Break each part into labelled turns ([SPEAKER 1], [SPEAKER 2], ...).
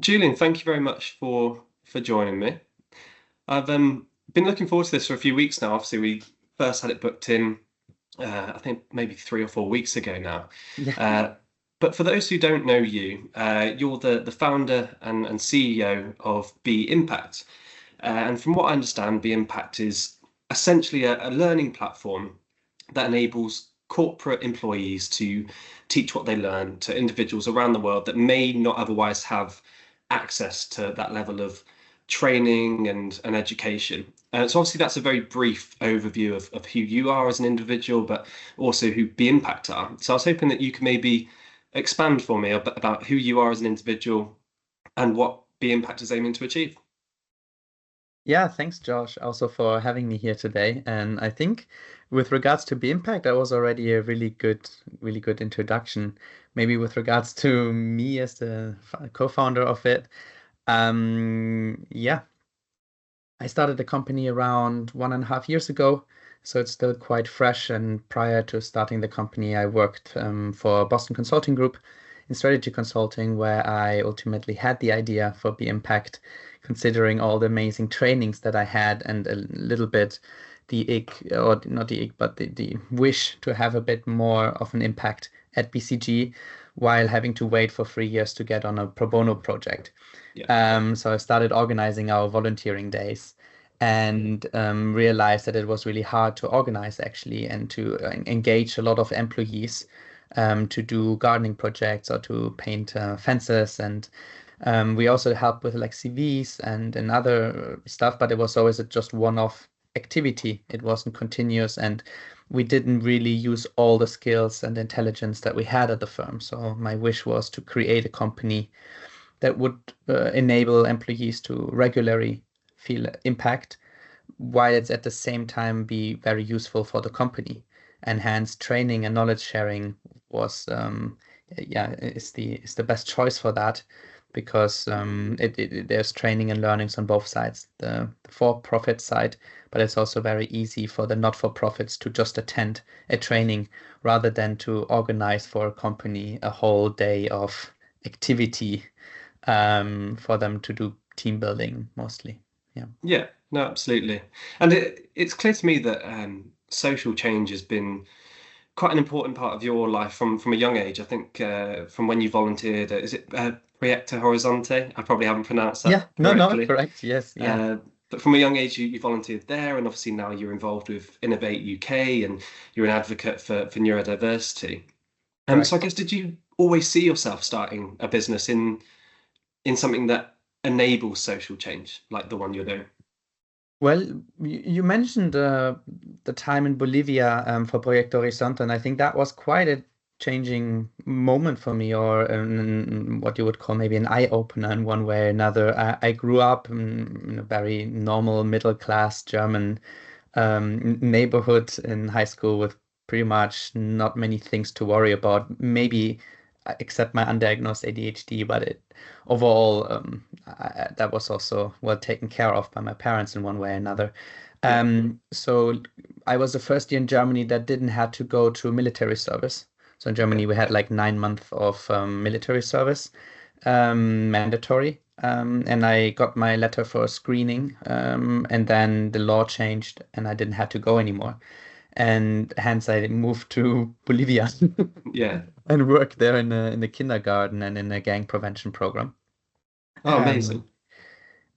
[SPEAKER 1] Julian, thank you very much for joining me. I've been looking forward to this for a few weeks now. Obviously, we first had it booked in, I think maybe 3 or 4 weeks ago now.
[SPEAKER 2] Yeah.
[SPEAKER 1] Uh, but for those who don't know you, you're the founder and CEO of Be Impact. And from what I understand, Be Impact is essentially a learning platform that enables corporate employees to teach what they learn to individuals around the world that may not otherwise have access to that level of training and education. So obviously that's a very brief overview of who you are as an individual, but also who Be Impact are. So I was hoping that you could maybe expand for me about who you are as an individual and what Be Impact is aiming to achieve.
[SPEAKER 2] Yeah, thanks, Josh, also for having me here today. And I think with regards to Be Impact, that was already a really good introduction. Maybe with regards to me as the co-founder of it, yeah, I started the company around 1.5 years ago, so it's still quite fresh. And prior to starting the company, I worked for Boston Consulting Group in strategy consulting, where I ultimately had the idea for Be Impact, considering all the amazing trainings that I had and a little bit the ick, or not the ick, but the wish to have a bit more of an impact at BCG while having to wait for 3 years to get on a pro bono project.
[SPEAKER 1] Yeah.
[SPEAKER 2] So I started organizing our volunteering days and realized that it was really hard to organize actually and to engage a lot of employees to do gardening projects or to paint fences. And we also helped with like CVs and other stuff, but it was always a just one-off activity. It wasn't continuous, and we didn't really use all the skills and intelligence that we had at the firm. So my wish was to create a company that would enable employees to regularly feel impact while it's at the same time be very useful for the company. And hence training and knowledge sharing was yeah is the best choice for that, because there's training and learnings on both sides, the for-profit side, but it's also very easy for the not-for-profits to just attend a training rather than to organize for a company a whole day of activity for them to do team building mostly. Yeah.
[SPEAKER 1] Yeah, no, absolutely. And it's clear to me that social change has been quite an important part of your life from a young age. I think from when you volunteered, is it Proyecto Horizonte? I probably haven't pronounced that
[SPEAKER 2] Yeah, no, no,
[SPEAKER 1] correctly.
[SPEAKER 2] correct. Yes, yeah.
[SPEAKER 1] Uh, but from a young age, you volunteered there, and obviously now you're involved with Innovate UK, and you're an advocate for neurodiversity. So I
[SPEAKER 2] Correct.
[SPEAKER 1] guess did you always see yourself starting a business in something that enables social change, like the one you're doing?
[SPEAKER 2] Well, you mentioned the time in Bolivia for Proyecto Horizonte, and I think that was quite a changing moment for me, or what you would call maybe an eye-opener in one way or another. I grew up in a very normal middle-class German neighborhood in high school with pretty much not many things to worry about, maybe except my undiagnosed ADHD, but overall, that was also well taken care of by my parents in one way or another.
[SPEAKER 1] Yeah.
[SPEAKER 2] So I was the first year in Germany that didn't have to go to military service. So in
[SPEAKER 1] Yeah.
[SPEAKER 2] Germany, we had like 9 months of military service, mandatory. And I got my letter for a screening, and then the law changed, and I didn't have to go anymore. And hence I moved to Bolivia
[SPEAKER 1] Yeah.
[SPEAKER 2] and worked there in the kindergarten and in a gang prevention program.
[SPEAKER 1] Oh, amazing.
[SPEAKER 2] Um,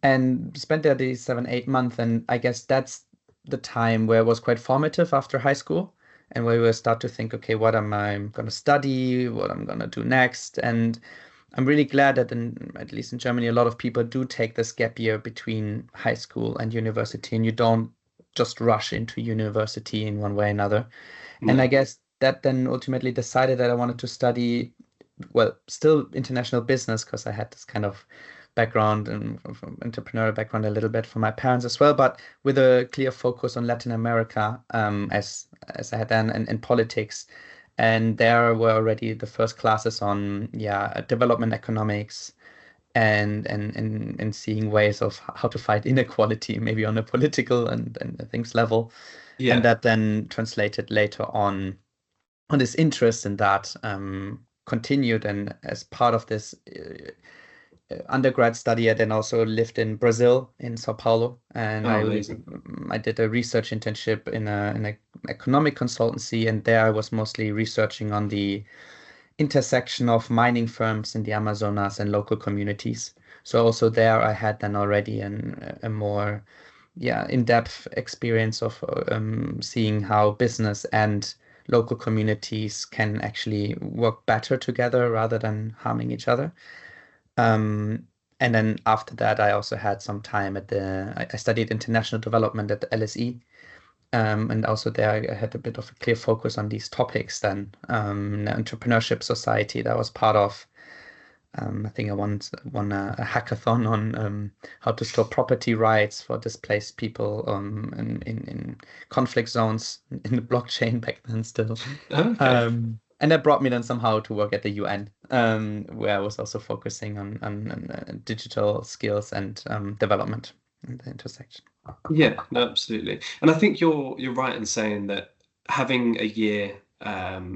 [SPEAKER 2] and spent there these 7, 8 months. And I guess that's the time where it was quite formative after high school, and where we start to think, okay, what am I going to study? What I'm going to do next? And I'm really glad that at least in Germany, a lot of people do take this gap year between high school and university, and you don't just rush into university in one way or another. And I
[SPEAKER 1] No.
[SPEAKER 2] guess that then ultimately decided that I wanted to study, well, still international business, because I had this kind of background and from entrepreneurial background a little bit from my parents as well, but with a clear focus on Latin America, as I had then in politics. And there were already the first classes on, yeah, development economics and seeing ways of how to fight inequality, maybe on a political and things level. And
[SPEAKER 1] Yeah.
[SPEAKER 2] that then translated later on this interest in that continued, and as part of this undergrad study, I then also lived in Brazil, in Sao Paulo, and
[SPEAKER 1] Oh, amazing.
[SPEAKER 2] I did a research internship in an economic consultancy, and there I was mostly researching on the intersection of mining firms in the Amazonas and local communities. So also there I had then already a more in-depth experience of seeing how business and local communities can actually work better together rather than harming each other. Um, and then after that, I also had some time I studied international development at the LSE. And also there I had a bit of a clear focus on these topics then. The entrepreneurship society that I was part of. I think I won a hackathon on how to store property rights for displaced people in conflict zones in the blockchain back then still.
[SPEAKER 1] Okay.
[SPEAKER 2] And that brought me then somehow to work at the UN, where I was also focusing on digital skills and development in the intersection.
[SPEAKER 1] Yeah, no, absolutely. And I think you're right in saying that having a year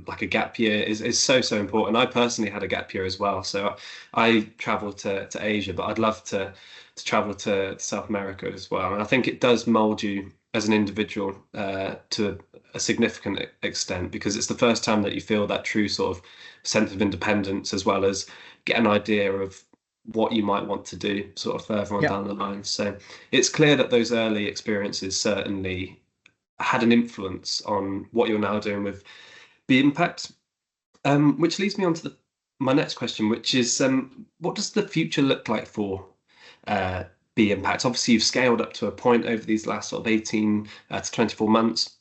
[SPEAKER 1] like a gap year is so important. I personally had a gap year as well. So I traveled to Asia, but I'd love to travel to South America as well. And I think it does mold you as an individual to a significant extent because it's the first time that you feel that true sort of sense of independence as well as get an idea of what you might want to do sort of further on
[SPEAKER 2] Yeah.
[SPEAKER 1] down the line. So it's clear that those early experiences certainly had an influence on what you're now doing with the impact. Which leads me on to my next question, which is what does the future look like for uh, the impact? Obviously, you've scaled up to a point over these last sort of 18 to 24 months.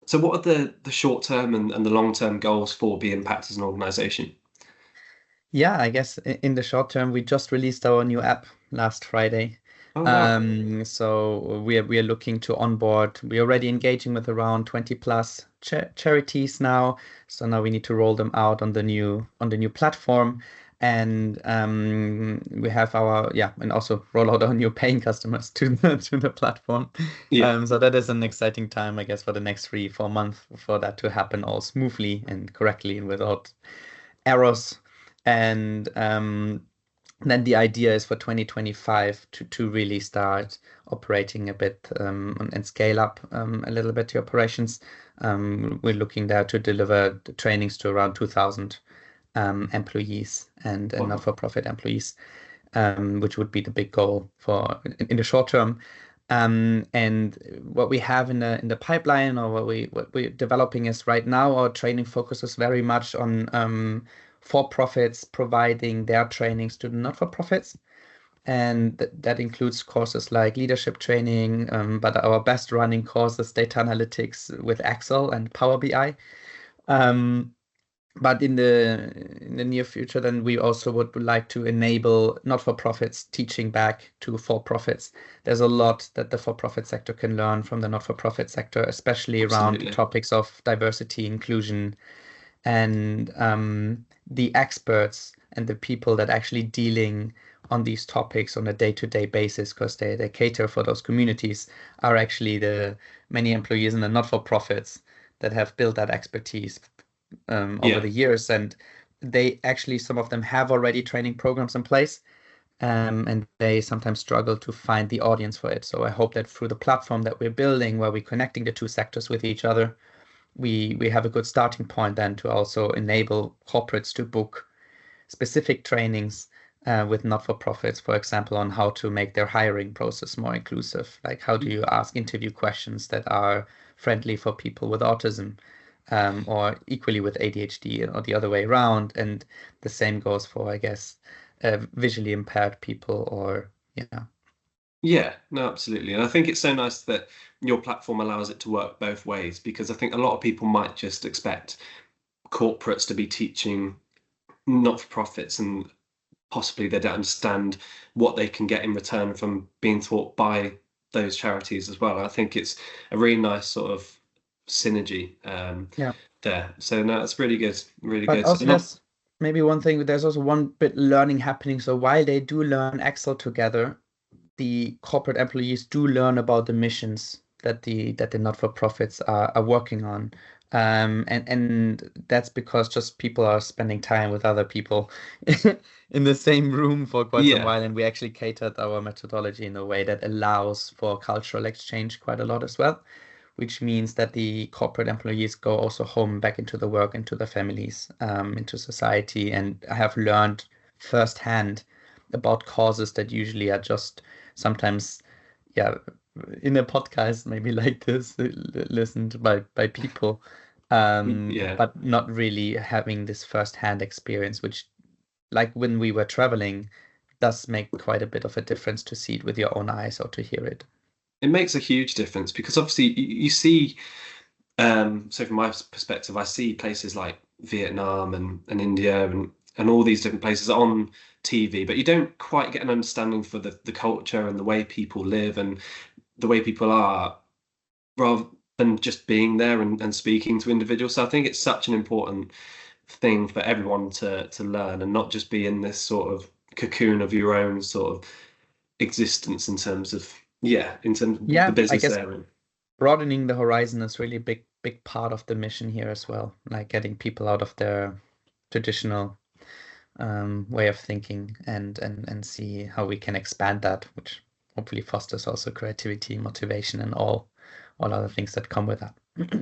[SPEAKER 1] So what are the short term and the long term goals for Be Impact as an organization?
[SPEAKER 2] Yeah, I guess in the short term, we just released our new app last Friday.
[SPEAKER 1] Oh, wow.
[SPEAKER 2] So we are looking to onboard. We're already engaging with around 20 plus charities now. So now we need to roll them out on the new platform, and we have and also roll out our new paying customers to the platform.
[SPEAKER 1] Yeah.
[SPEAKER 2] So that is an exciting time, I guess, for the next 3 4 months for that to happen all smoothly and correctly and without errors. And then the idea is for 2025 to really start operating a bit and scale up a little bit the operations. We're looking there to deliver the trainings to around 2,000 employees and
[SPEAKER 1] Wow.
[SPEAKER 2] not-for-profit employees, which would be the big goal for in the short term. And what we have in the pipeline or what we're developing is right now our training focuses very much on for-profits providing their trainings to the not-for-profits. And that includes courses like leadership training, but our best running course is data analytics with Excel and Power BI. Um, but in the near future, then we also would like to enable not-for-profits teaching back to for-profits. There's a lot that the for-profit sector can learn from the not-for-profit sector, especially around the
[SPEAKER 1] Absolutely.
[SPEAKER 2] topics of diversity, inclusion, and the experts and the people that actually dealing on these topics on a day-to-day basis, because they cater for those communities, are actually the many employees in the not-for-profits that have built that expertise over
[SPEAKER 1] Yeah.
[SPEAKER 2] the years. And they actually, some of them have already training programs in place, and they sometimes struggle to find the audience for it. So I hope that through the platform that we're building, where we're connecting the two sectors with each other, we have a good starting point then to also enable corporates to book specific trainings with not-for-profits, for example, on how to make their hiring process more inclusive. Like how do you ask interview questions that are friendly for people with autism, or equally with ADHD or the other way around. And the same goes for, I guess, visually impaired people or, yeah.
[SPEAKER 1] Yeah, no, absolutely. And I think it's so nice that your platform allows it to work both ways because I think a lot of people might just expect corporates to be teaching not-for-profits and possibly they don't understand what they can get in return from being taught by those charities as well. I think it's a really nice sort of synergy
[SPEAKER 2] Yeah.
[SPEAKER 1] there. So no, that's really good, really
[SPEAKER 2] But
[SPEAKER 1] good. So
[SPEAKER 2] also
[SPEAKER 1] not,
[SPEAKER 2] there's maybe one thing, there's also one bit learning happening. So while they do learn Excel together, the corporate employees do learn about the missions that the not-for-profits are working on. And that's because just people are spending time with other people in the same room for quite some
[SPEAKER 1] Yeah.
[SPEAKER 2] while, and we actually catered our methodology in a way that allows for cultural exchange quite a lot as well, which means that the corporate employees go also home back into the work, into the families, into society, and I have learned firsthand about causes that usually are just sometimes, yeah, in a podcast maybe like this, listened by people,
[SPEAKER 1] Yeah.
[SPEAKER 2] but not really having this firsthand experience, which, like when we were traveling, does make quite a bit of a difference to see it with your own eyes or to hear it.
[SPEAKER 1] It makes a huge difference because obviously you see, so from my perspective, I see places like Vietnam and India and all these different places on TV, but you don't quite get an understanding for the culture and the way people live and the way people are, rather than just being there and speaking to individuals. So I think it's such an important thing for everyone to learn and not just be in this sort of cocoon of your own sort of existence in terms of, yeah, in terms of the
[SPEAKER 2] Yeah, I
[SPEAKER 1] business
[SPEAKER 2] guess
[SPEAKER 1] they're in.
[SPEAKER 2] broadening the horizon is really big part of the mission here as well, like getting people out of their traditional way of thinking and see how we can expand that, which hopefully fosters also creativity, motivation, and all other things that come with that.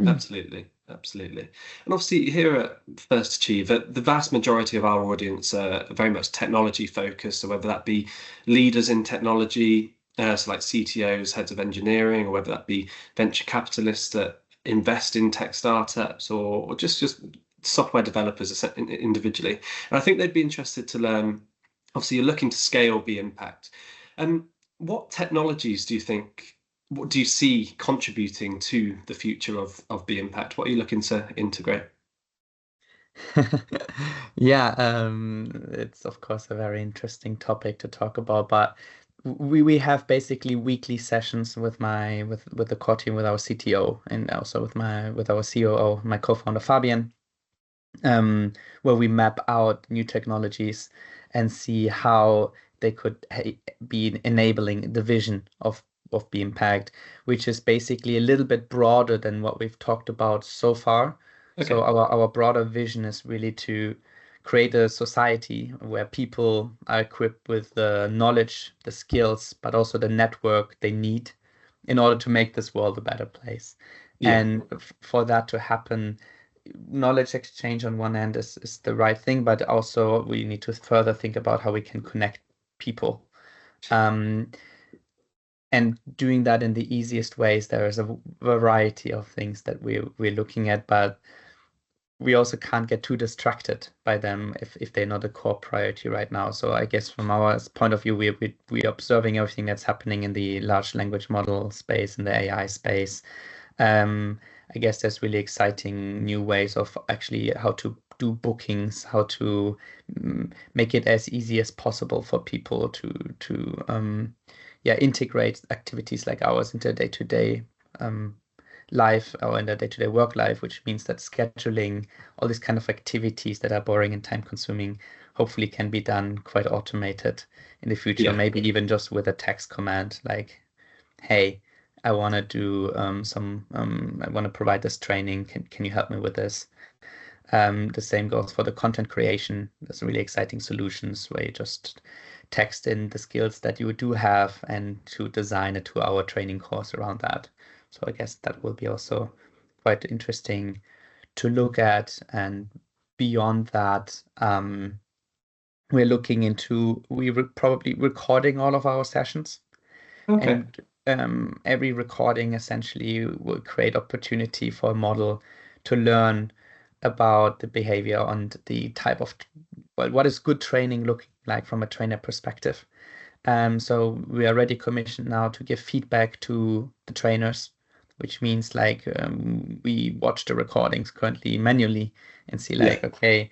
[SPEAKER 1] Absolutely, absolutely. And obviously, here at First Achieve, the vast majority of our audience are very much technology focused. So whether that be leaders in technology, so like CTOs, heads of engineering, or whether that be venture capitalists that invest in tech startups, or just software developers individually. And I think they'd be interested to learn. Obviously, you're looking to scale the impact. And what technologies do you think? What do you see contributing to the future of the impact? What are you looking to integrate?
[SPEAKER 2] Yeah, it's of course a very interesting topic to talk about, but we have basically weekly sessions with with the core team, with our CTO, and also with our COO, my co-founder Fabian, where we map out new technologies and see how they could be enabling the vision of the impact, which is basically a little bit broader than what we've talked about so far. So
[SPEAKER 1] Okay.
[SPEAKER 2] our broader vision is really to create a society where people are equipped with the knowledge, the skills, but also the network they need in order to make this world a better place.
[SPEAKER 1] Yeah.
[SPEAKER 2] And for that to happen, knowledge exchange on one end is the right thing, but also we need to further think about how we can connect people. Um, and doing that in the easiest ways, there is a variety of things that we're looking at, but we also can't get too distracted by them if they're not a core priority right now. So I guess from our point of view, we're observing everything that's happening in the large language model space, in the AI space. Um, I guess there's really exciting new ways of actually how to do bookings, how to make it as easy as possible for people to yeah, integrate activities like ours into day-to-day um, life or in their day-to-day work life, which means that scheduling all these kind of activities that are boring and time-consuming hopefully can be done quite automated in the future,
[SPEAKER 1] Yeah.
[SPEAKER 2] maybe even just with a text command like, hey, I want to do I want to provide this training. Can you help me with this? The same goes for the content creation. There's really exciting solutions where you just text in the skills that you do have and to design a 2-hour training course around that. So I guess that will be also quite interesting to look at. And beyond that, we're looking into probably recording all of our sessions.
[SPEAKER 1] Okay.
[SPEAKER 2] And every recording essentially will create opportunity for a model to learn about the behavior and the type of, well, what is good training looking like from a trainer perspective. So we are ready commissioned now to give feedback to the trainers, which means like we watch the recordings currently manually and see
[SPEAKER 1] Yeah.
[SPEAKER 2] like, okay,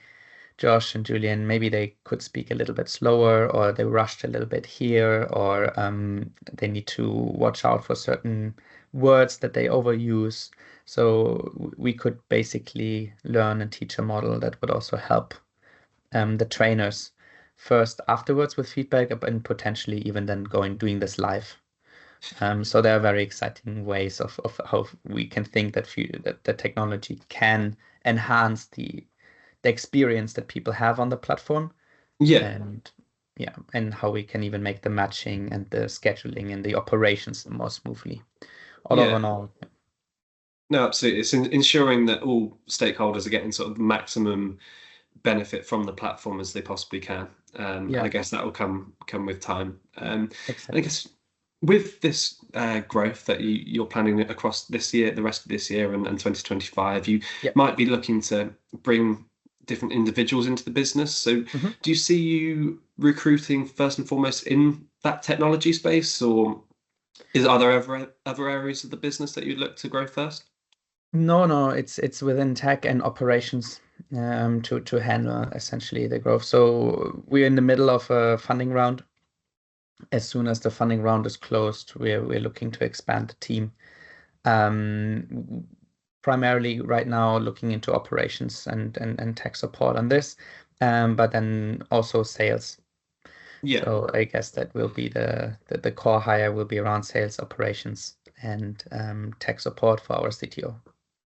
[SPEAKER 2] Josh and Julian, maybe they could speak a little bit slower, or they rushed a little bit here, or they need to watch out for certain words that they overuse. So we could basically learn and teach a model that would also help the trainers first afterwards with feedback and potentially even then going doing this live. So there are very exciting ways of how we can think that the technology can enhance the experience that people have on the platform,
[SPEAKER 1] Yeah,
[SPEAKER 2] and yeah, and how we can even make the matching and the scheduling and the operations more smoothly. All over
[SPEAKER 1] yeah.
[SPEAKER 2] and all.
[SPEAKER 1] No, absolutely. It's ensuring that all stakeholders are getting sort of maximum benefit from the platform as they possibly can. And
[SPEAKER 2] Yeah,
[SPEAKER 1] I guess that will come with time. And I
[SPEAKER 2] exactly.
[SPEAKER 1] guess with this growth that you're planning across this year, the rest of this year and 2025, you
[SPEAKER 2] Yeah.
[SPEAKER 1] might be looking to bring different individuals into the business. So
[SPEAKER 2] Mhm.
[SPEAKER 1] do you see you recruiting first and foremost in that technology space, or are there other areas of the business that you'd look to grow first?
[SPEAKER 2] No, no, it's within tech and operations to handle essentially the growth. So we're in the middle of a funding round. As soon as the funding round is closed, we're looking to expand the team. Um, Primarily right now looking into operations and tech support on this, but then also sales.
[SPEAKER 1] Yeah.
[SPEAKER 2] So I guess that will be the core hire will be around sales operations and tech support for our CTO.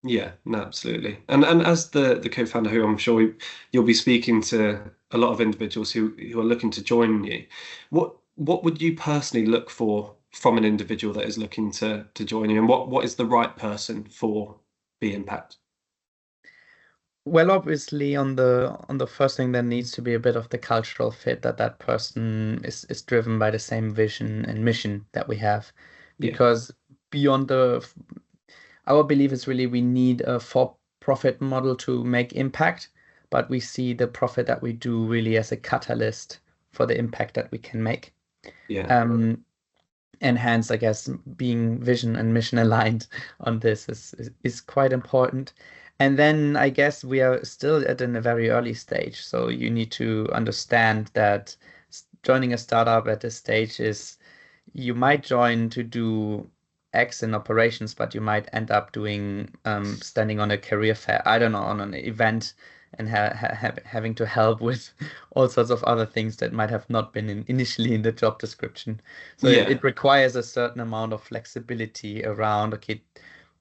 [SPEAKER 1] Yeah, no, absolutely. And as the co-founder, who I'm sure you'll be speaking to a lot of individuals who are looking to join you, what would you personally look for from an individual that is looking to join you, and what is the right person for the impact?
[SPEAKER 2] Well, obviously, on the first thing, there needs to be a bit of the cultural fit that that person is driven by the same vision and mission that we have,
[SPEAKER 1] Yeah,
[SPEAKER 2] because beyond our belief is really we need a for-profit model to make impact, but we see the profit that we do really as a catalyst for the impact that we can make.
[SPEAKER 1] yeah,
[SPEAKER 2] Um, and hence, I guess being vision and mission aligned on this is quite important. And then I guess we are still at in a very early stage, so you need to understand that joining a startup at this stage is you might join to do X in operations, but you might end up doing standing on a career fair, I don't know, on an event and having to help with all sorts of other things that might have not been initially in the job description. So
[SPEAKER 1] yeah,
[SPEAKER 2] it requires a certain amount of flexibility around, okay,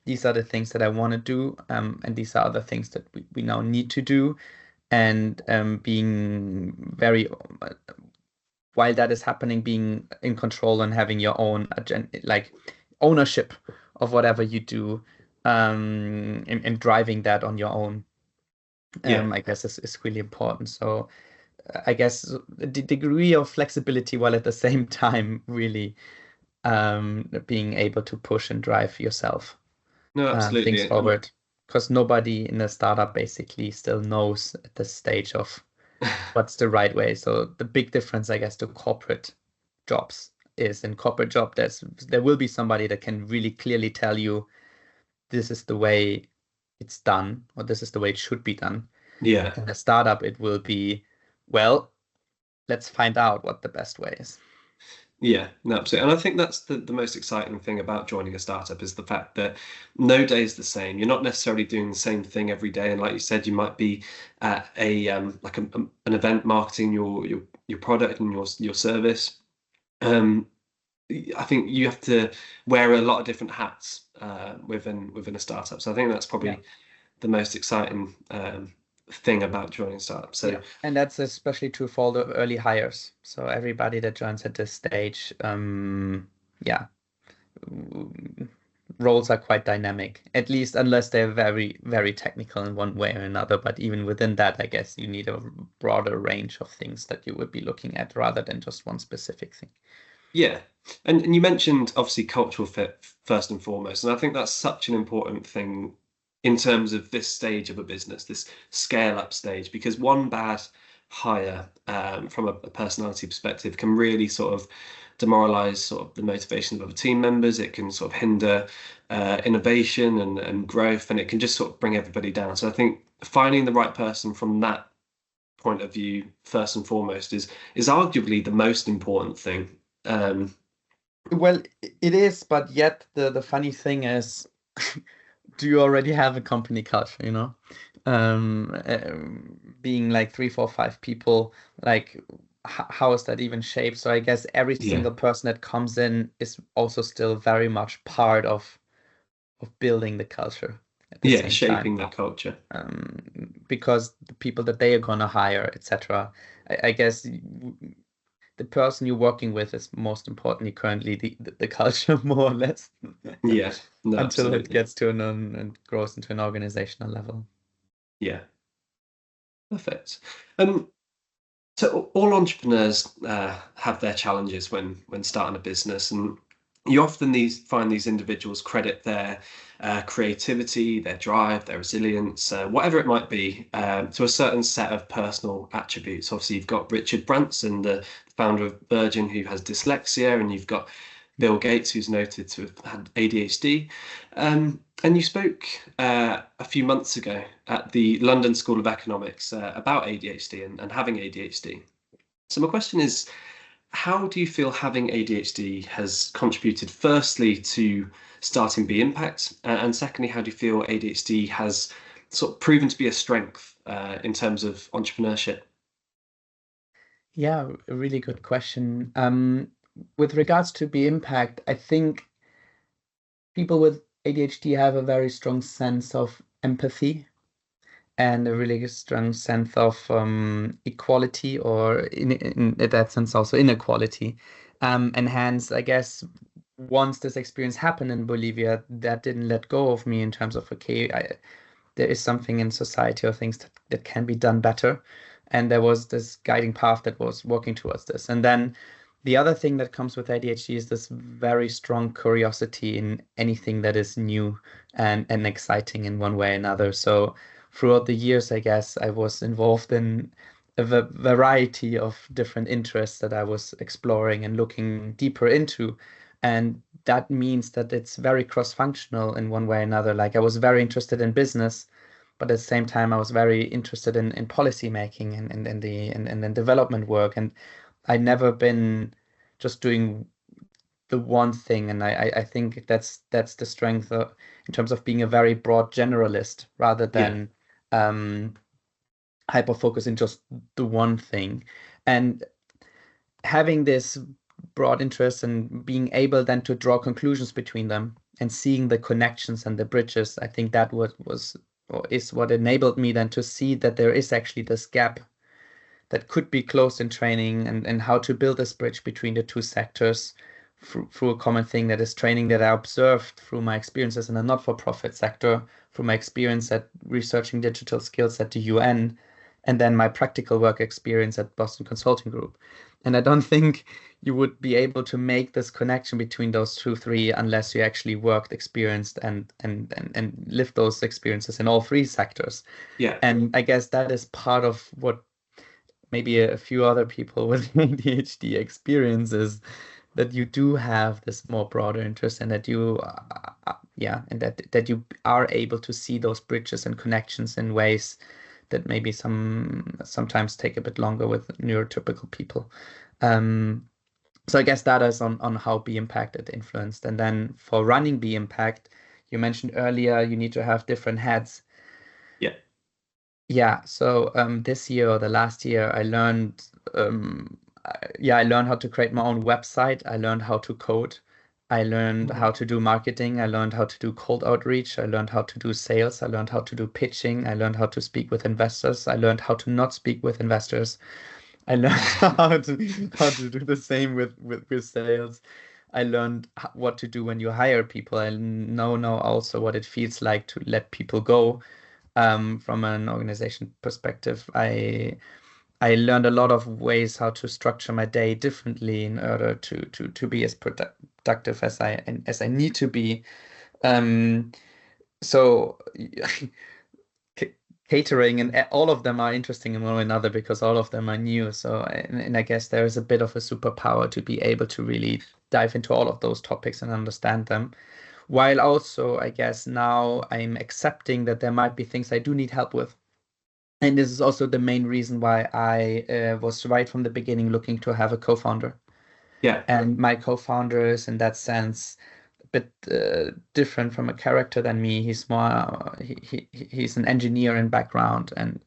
[SPEAKER 2] these are the things that I want to do, and these are the things that we now need to do. And being very while that is happening, being in control and having your own like ownership of whatever you do, and driving that on your own,
[SPEAKER 1] yeah,
[SPEAKER 2] I guess is really important. So I guess the degree of flexibility while at the same time really being able to push and drive yourself
[SPEAKER 1] no,
[SPEAKER 2] things
[SPEAKER 1] absolutely, and
[SPEAKER 2] forward. Because nobody in a startup basically still knows at this stage of what's the right way. So the big difference, I guess, to corporate jobs is in corporate job, there will be somebody that can really clearly tell you this is the way it's done or this is the way it should be done.
[SPEAKER 1] yeah.
[SPEAKER 2] In a startup, it will be, well, let's find out what the best way is.
[SPEAKER 1] Yeah, no, absolutely. And I think that's the most exciting thing about joining a startup is the fact that no day is the same. You're not necessarily doing the same thing every day. And like you said, you might be at an event marketing your product and your service. Um, I think you have to wear a lot of different hats within a startup. So I think that's
[SPEAKER 2] Yeah.
[SPEAKER 1] probably the most exciting thing about joining a startup. So
[SPEAKER 2] Yeah. And that's especially true for all the early hires. So everybody that joins at this stage, yeah, roles are quite dynamic, at least unless they're very, very technical in one way or another. But even within that, I guess you need a broader range of things that you would be looking at rather than just one specific thing.
[SPEAKER 1] yeah, and you mentioned obviously cultural fit first and foremost, and I think that's such an important thing in terms of this stage of a business, this scale up stage, because one bad hire from a personality perspective can really sort of demoralize sort of the motivation of other team members. It can sort of hinder innovation and growth, and it can just sort of bring everybody down. So I think finding the right person from that point of view first and foremost is arguably the most important thing. Um,
[SPEAKER 2] Well, it is, but yet the funny thing is, do you already have a company culture, you know? Being like three, four, five people, like how is that even shaped? So I guess every
[SPEAKER 1] Yeah.
[SPEAKER 2] single person that comes in is also still very much part of building the culture at the
[SPEAKER 1] Yeah,
[SPEAKER 2] same time.
[SPEAKER 1] shaping that culture.
[SPEAKER 2] Because the people that they are gonna hire, etc. I guess the person you're working with is most importantly currently the culture more or less
[SPEAKER 1] Yeah, no,
[SPEAKER 2] until it
[SPEAKER 1] absolutely.
[SPEAKER 2] gets to an and grows into an organizational level.
[SPEAKER 1] Yeah, perfect. Um, so all entrepreneurs have their challenges when starting a business, and you often find these individuals credit their creativity, their drive, their resilience, whatever it might be, to a certain set of personal attributes. Obviously, you've got Richard Branson, the founder of Virgin, who has dyslexia, and you've got Bill Gates, who's noted to have had ADHD. And you spoke a few months ago at the London School of Economics about ADHD and having ADHD. So my question is, how do you feel having ADHD has contributed firstly to starting Be Impact, and secondly, how do you feel ADHD has sort of proven to be a strength in terms of entrepreneurship?
[SPEAKER 2] Yeah, a really good question. With regards to Be Impact, I think people with ADHD have a very strong sense of empathy and a really strong sense of equality, or in that sense also inequality. And hence, I guess once this experience happened in Bolivia, that didn't let go of me in terms of, okay, there is something in society or things that can be done better. And there was this guiding path that was working towards this. And then the other thing that comes with ADHD is this very strong curiosity in anything that is new and exciting in one way or another. So throughout the years, I guess I was involved in a variety of different interests that I was exploring and looking deeper into. And that means that it's very cross-functional in one way or another. Like I was very interested in business, but at the same time, I was very interested in policy making and development work. And I never been just doing the one thing. And I think that's the strength in terms of being a very broad generalist rather
[SPEAKER 1] Yeah,
[SPEAKER 2] than um, hyper focus in just the one thing. And having this broad interest and being able then to draw conclusions between them and seeing the connections and the bridges, I think that what was or is what enabled me then to see that there is actually this gap that could be closed in training, and how to build this bridge between the two sectors through a common thing that is training that I observed through my experiences in a not-for-profit sector, through my experience at researching digital skills at the UN, and then my practical work experience at Boston Consulting Group. And I don't think you would be able to make this connection between those two, three, unless you actually worked, experienced, and lived those experiences in all three sectors.
[SPEAKER 1] yeah,
[SPEAKER 2] And I guess that is part of what maybe a few other people with ADHD experiences, that you do have this more broader interest, and that you yeah, and that you are able to see those bridges and connections in ways that maybe sometimes take a bit longer with neurotypical people. um so I guess that is on how Be Impacted influenced. And then for running Be Impact, you mentioned earlier you need to have different heads.
[SPEAKER 1] yeah.
[SPEAKER 2] Yeah, so this year or the last year, I learned, yeah, I learned how to create my own website. I learned how to code. I learned how
[SPEAKER 1] Wow.
[SPEAKER 2] to do marketing. I learned how to do cold outreach. I learned how to do sales. I learned how to do pitching. I learned how to speak with investors. I learned how to not speak with investors. I learned how to do the same with sales. I learned what to do when you hire people. I know also what it feels like to let people go from an organization perspective. I learned a lot of ways how to structure my day differently in order to be as productive as I need to be. Um, so c- catering and all of them are interesting in one another because all of them are new. So and I guess there is a bit of a superpower to be able to really dive into all of those topics and understand them. While also, I guess now I'm accepting that there might be things I do need help with. And this is also the main reason why I was right from the beginning looking to have a co-founder.
[SPEAKER 1] Yeah,
[SPEAKER 2] And my co-founder is in that sense a bit different from a character than me. He's more he's an engineer in background, and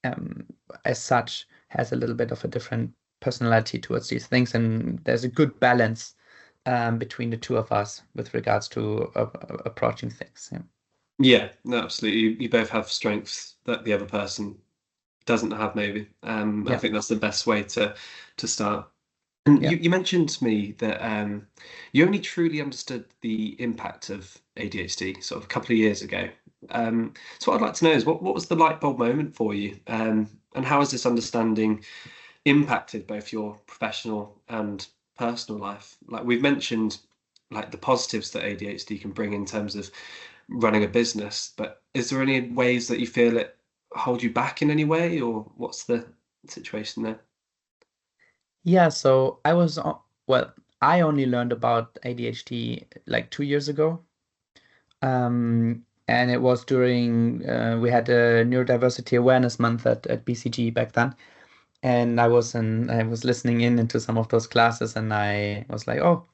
[SPEAKER 2] um, as such has a little bit of a different personality towards these things, and there's a good balance between the two of us with regards to approaching things. Yeah.
[SPEAKER 1] Yeah, no, absolutely. You both have strengths that the other person doesn't have, maybe. I
[SPEAKER 2] Yeah.
[SPEAKER 1] think that's the best way to start. And
[SPEAKER 2] Yeah.
[SPEAKER 1] you mentioned to me that you only truly understood the impact of ADHD sort of a couple of years ago. So what I'd like to know is what was the light bulb moment for you? And how has this understanding impacted both your professional and personal life? Like we've mentioned, like the positives that ADHD can bring in terms of running a business, but is there any ways that you feel it hold you back in any way, or what's the situation there?
[SPEAKER 2] Yeah, so well, I only learned about ADHD like 2 years ago. And it was during we had a Neurodiversity Awareness Month at BCG back then. And I was listening in into some of those classes, and I was like, oh,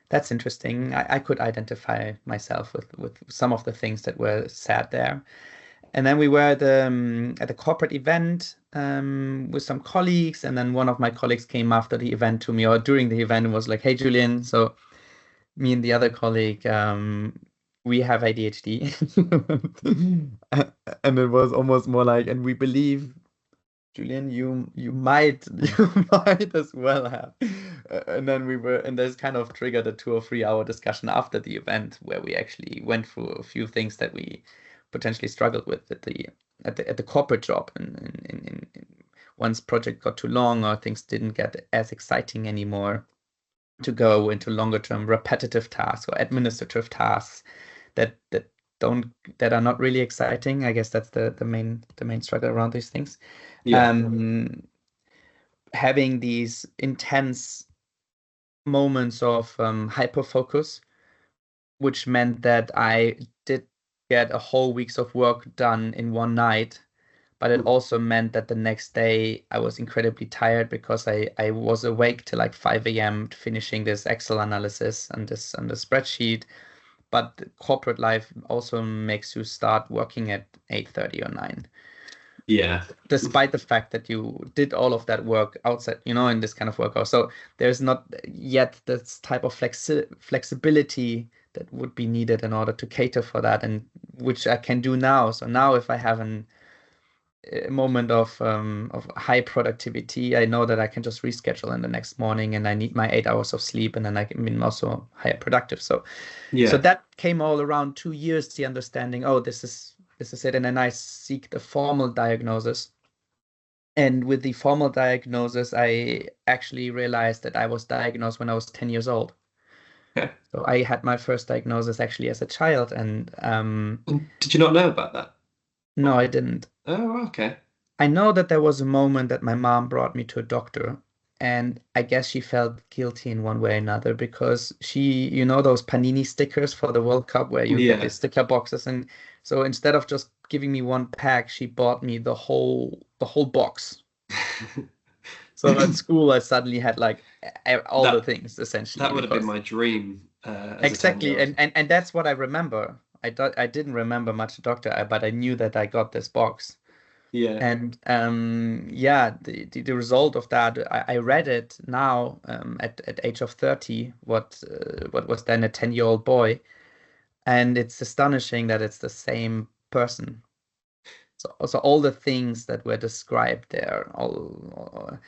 [SPEAKER 2] that's interesting. I could identify myself with some of the things that were said there. And then we were at a corporate event with some colleagues, and then one of my colleagues came after the event to me or during the event and was like, "Hey, Julian, so me and the other colleague, we have ADHD," and it was almost more like, "And we believe, Julian, you might you might as well have." And then and this kind of triggered a 2 or 3 hour discussion after the event where we actually went through a few things that we potentially struggled with at the corporate job, and once project got too long or things didn't get as exciting anymore, to go into longer term repetitive tasks or administrative tasks that don't that are not really exciting. I guess that's the main struggle around these things.
[SPEAKER 1] Yeah.
[SPEAKER 2] Um, Having these intense moments of hyper focus, which meant that I did get a whole weeks of work done in one night, but it
[SPEAKER 1] Mm.
[SPEAKER 2] also meant that the next day I was incredibly tired because I was awake till like 5 a.m. finishing this Excel analysis and this on the spreadsheet. But the corporate life also makes you start working at 8:30 or 9,
[SPEAKER 1] Yeah.
[SPEAKER 2] despite the fact that you did all of that work outside, in this kind of workout. So there's not yet this type of flexibility that would be needed in order to cater for that, and which I can do now. So now if I have a moment of high productivity, I know that I can just reschedule in the next morning, and I need my 8 hours of sleep, and then I can be also higher productive. So
[SPEAKER 1] Yeah.
[SPEAKER 2] that came all around 2 years, the understanding, oh, this is it. And then I seek the formal diagnosis. And with the formal diagnosis, I actually realized that I was diagnosed when I was 10 years old.
[SPEAKER 1] Okay.
[SPEAKER 2] So I had my first diagnosis actually as a child, and
[SPEAKER 1] And did you not know about that?
[SPEAKER 2] no, I didn't.
[SPEAKER 1] Oh, okay.
[SPEAKER 2] I know that there was a moment that my mom brought me to a doctor, and I guess she felt guilty in one way or another because those Panini stickers for the World Cup where you get the
[SPEAKER 1] Yeah.
[SPEAKER 2] sticker boxes, and so instead of just giving me one pack, she bought me the whole box. So at school, I suddenly had like all the
[SPEAKER 1] That
[SPEAKER 2] things essentially
[SPEAKER 1] that would have been
[SPEAKER 2] because
[SPEAKER 1] my dream as a
[SPEAKER 2] exactly,
[SPEAKER 1] 10-year-old.
[SPEAKER 2] and that's what I remember. I didn't remember much doctor, but I knew that I got this box.
[SPEAKER 1] Yeah.
[SPEAKER 2] And yeah, the result of that, I read it now at age of 30, what was then a 10-year-old boy, and it's astonishing that it's the same person. So all the things that were described there, all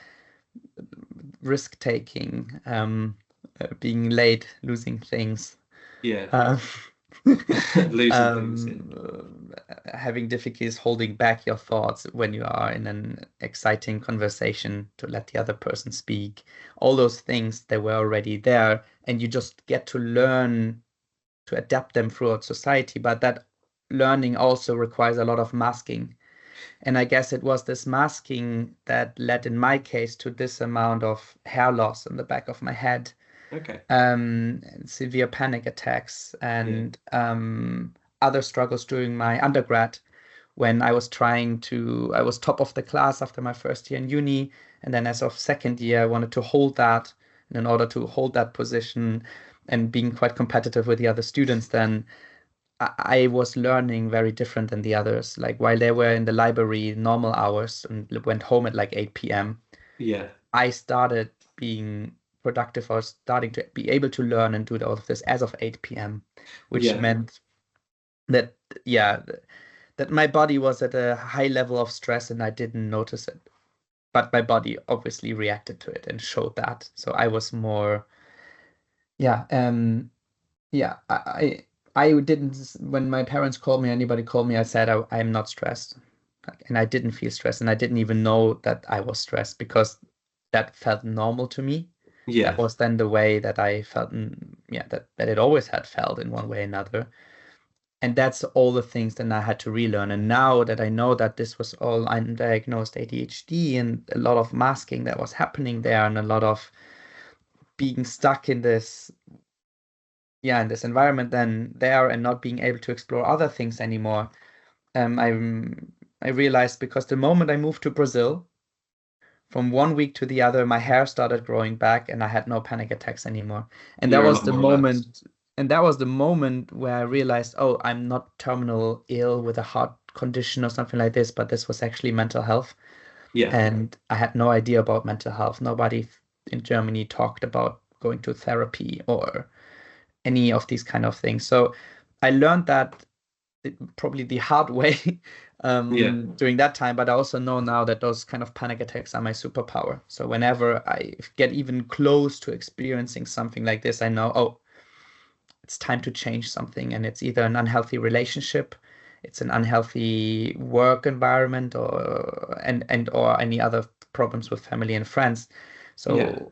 [SPEAKER 2] risk taking, being late, losing things,
[SPEAKER 1] Yeah.
[SPEAKER 2] uh,
[SPEAKER 1] Losing things. Yeah.
[SPEAKER 2] having difficulties holding back your thoughts when you are in an exciting conversation to let the other person speak. All those things, they were already there, and you just get to learn to adapt them throughout society. But that learning also requires a lot of masking. And I guess it was this masking that led, in my case, to this amount of hair loss in the back of my head,
[SPEAKER 1] Okay.
[SPEAKER 2] severe panic attacks,
[SPEAKER 1] Yeah.
[SPEAKER 2] and other struggles during my undergrad when I was top of the class after my first year in uni. And then as of second year, I wanted to hold that. And in order to hold that position and being quite competitive with the other students, then I was learning very different than the others. Like while they were in the library normal hours and went home at like 8 p.m.,
[SPEAKER 1] Yeah.
[SPEAKER 2] I started being productive or starting to be able to learn and do all of this as of 8 p.m., which
[SPEAKER 1] Yeah.
[SPEAKER 2] meant that, yeah, that my body was at a high level of stress and I didn't notice it. But my body obviously reacted to it and showed that. So I was more, yeah, yeah, I didn't, when my parents called me, anybody called me, I said I'm not stressed. And I didn't feel stressed. And I didn't even know that I was stressed because that felt normal to me. That
[SPEAKER 1] Yeah.
[SPEAKER 2] was then the way that I felt, yeah, that it always had felt in one way or another. And that's all the things that I had to relearn. And now that I know that this was all undiagnosed ADHD and a lot of masking that was happening there and a lot of being stuck in this, yeah, in this environment then there and not being able to explore other things anymore, I realized because the moment I moved to Brazil, from one week to the other, my hair started growing back and I had no panic attacks anymore. And that
[SPEAKER 1] You're a
[SPEAKER 2] was
[SPEAKER 1] lot
[SPEAKER 2] the
[SPEAKER 1] more relaxed.
[SPEAKER 2] moment, and that was the moment where I realized, oh, I'm not terminal ill with a heart condition or something like this, but this was actually mental health.
[SPEAKER 1] Yeah.
[SPEAKER 2] And I had no idea about mental health. Nobody in Germany talked about going to therapy or any of these kind of things. So I learned that probably the hard way
[SPEAKER 1] Yeah.
[SPEAKER 2] during that time, but I also know now that those kind of panic attacks are my superpower. So whenever I get even close to experiencing something like this, I know, oh, it's time to change something, and it's either an unhealthy relationship, it's an unhealthy work environment, or or any other problems with family and friends.
[SPEAKER 1] Yeah.
[SPEAKER 2] So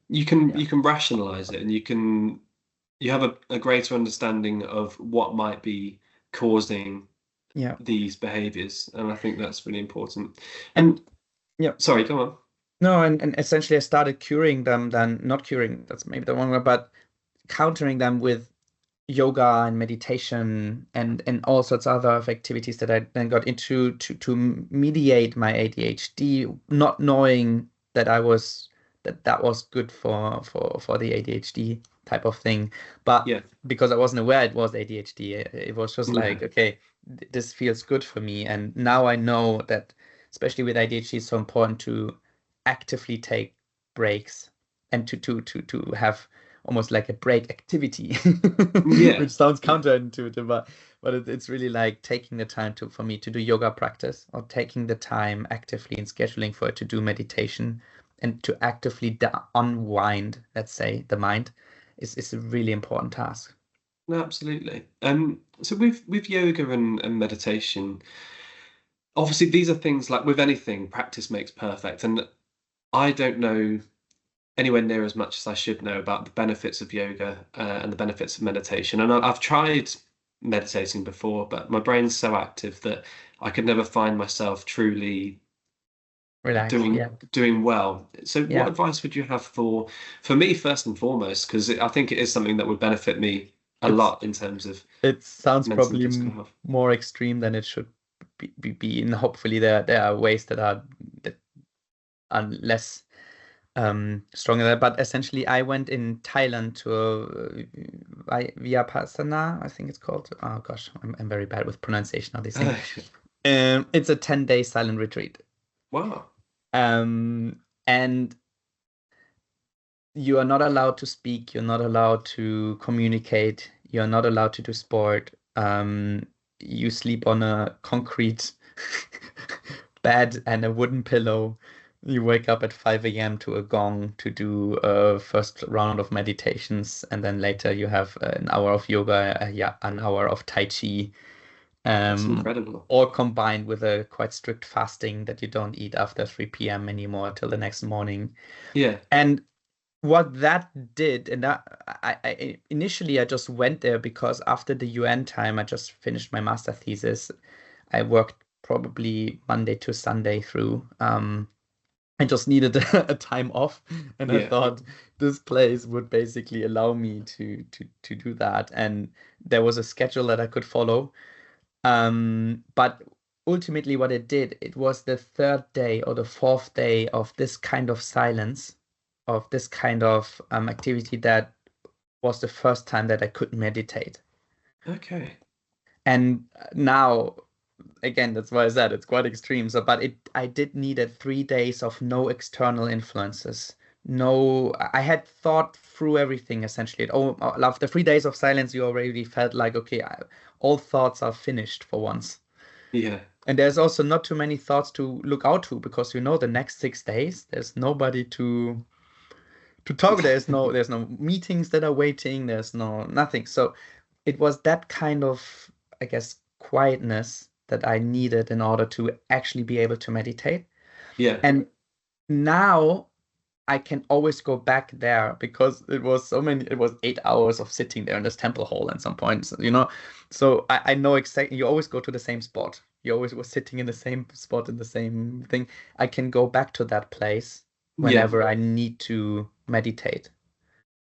[SPEAKER 1] You
[SPEAKER 2] yeah,
[SPEAKER 1] can rationalize it, and you have a greater understanding of what might be causing
[SPEAKER 2] yeah,
[SPEAKER 1] these behaviors, and I think that's really important.
[SPEAKER 2] and
[SPEAKER 1] And
[SPEAKER 2] yeah.
[SPEAKER 1] sorry, go on.
[SPEAKER 2] No, and essentially I started curing them, then not curing, that's maybe the wrong word, but countering them with yoga and meditation and all sorts of other activities that I then got into to mediate my ADHD, not knowing that that was good for the ADHD type of thing, but
[SPEAKER 1] Yeah.
[SPEAKER 2] because I wasn't aware it was ADHD, it was just
[SPEAKER 1] Yeah.
[SPEAKER 2] like, okay, this feels good for me, and now I know that especially with ADHD, it's so important to actively take breaks and to have almost like a break activity,
[SPEAKER 1] Yeah.
[SPEAKER 2] which sounds
[SPEAKER 1] Yeah.
[SPEAKER 2] counterintuitive, but it's really like taking the time to for me to do yoga practice or taking the time actively and scheduling for it to do meditation and to actively unwind, let's say, the mind is a really important task.
[SPEAKER 1] No, absolutely. So with yoga and meditation, obviously these are things like with anything, practice makes perfect. And I don't know anywhere near as much as I should know about the benefits of yoga and the benefits of meditation. And I've tried meditating before, but my brain's so active that I could never find myself truly
[SPEAKER 2] Relax. Yeah.
[SPEAKER 1] doing well. So what
[SPEAKER 2] Yeah.
[SPEAKER 1] advice would you have for me first and foremost? Because I think it is something that would benefit me a
[SPEAKER 2] It's
[SPEAKER 1] lot in terms of
[SPEAKER 2] it sounds
[SPEAKER 1] mental and
[SPEAKER 2] probably
[SPEAKER 1] physical health.
[SPEAKER 2] more extreme than it should be, and hopefully there are ways that are less stronger there. But essentially, I went in Thailand to Vipassana, I think it's called. Oh gosh, I'm very bad with pronunciation of these things. It's a 10-day silent retreat.
[SPEAKER 1] Wow.
[SPEAKER 2] Um, and you are not allowed to speak, you're not allowed to communicate, you're not allowed to do sport. You sleep on a concrete bed and a wooden pillow. You wake up at 5 a.m. to a gong to do a first round of meditations, and then later you have an hour of yoga, yeah, an hour of Tai Chi,
[SPEAKER 1] That's
[SPEAKER 2] um,
[SPEAKER 1] incredible.
[SPEAKER 2] all combined with a quite strict fasting that you don't eat after 3 p.m. anymore till the next morning.
[SPEAKER 1] Yeah.
[SPEAKER 2] And what that did, and that initially I just went there because after the UN time, I just finished my master thesis. I worked probably Monday to Sunday through. I just needed a time off, and I
[SPEAKER 1] Yeah.
[SPEAKER 2] thought this place would basically allow me to do that. And there was a schedule that I could follow. But ultimately, what it did, it was the third day or the fourth day of this kind of silence, of this kind of activity that was the first time that I could meditate.
[SPEAKER 1] Okay.
[SPEAKER 2] And now again, that's why I said it's quite extreme. So, but I did needed 3 days of no external influences. No, I had thought through everything essentially. Oh, after 3 days of silence, you already felt like, okay, all thoughts are finished for once.
[SPEAKER 1] Yeah.
[SPEAKER 2] And there's also not too many thoughts to look out to because you know the next 6 days, there's nobody to talk. There's no meetings that are waiting. There's no nothing. So it was that kind of, I guess, quietness that I needed in order to actually be able to meditate.
[SPEAKER 1] Yeah.
[SPEAKER 2] And now I can always go back there because it was 8 hours of sitting there in this temple hall at some point, you know. So I know exactly, you always go to the same spot. You always was sitting in the same spot in the same thing. I can go back to that place
[SPEAKER 1] Yeah.
[SPEAKER 2] whenever I need to meditate.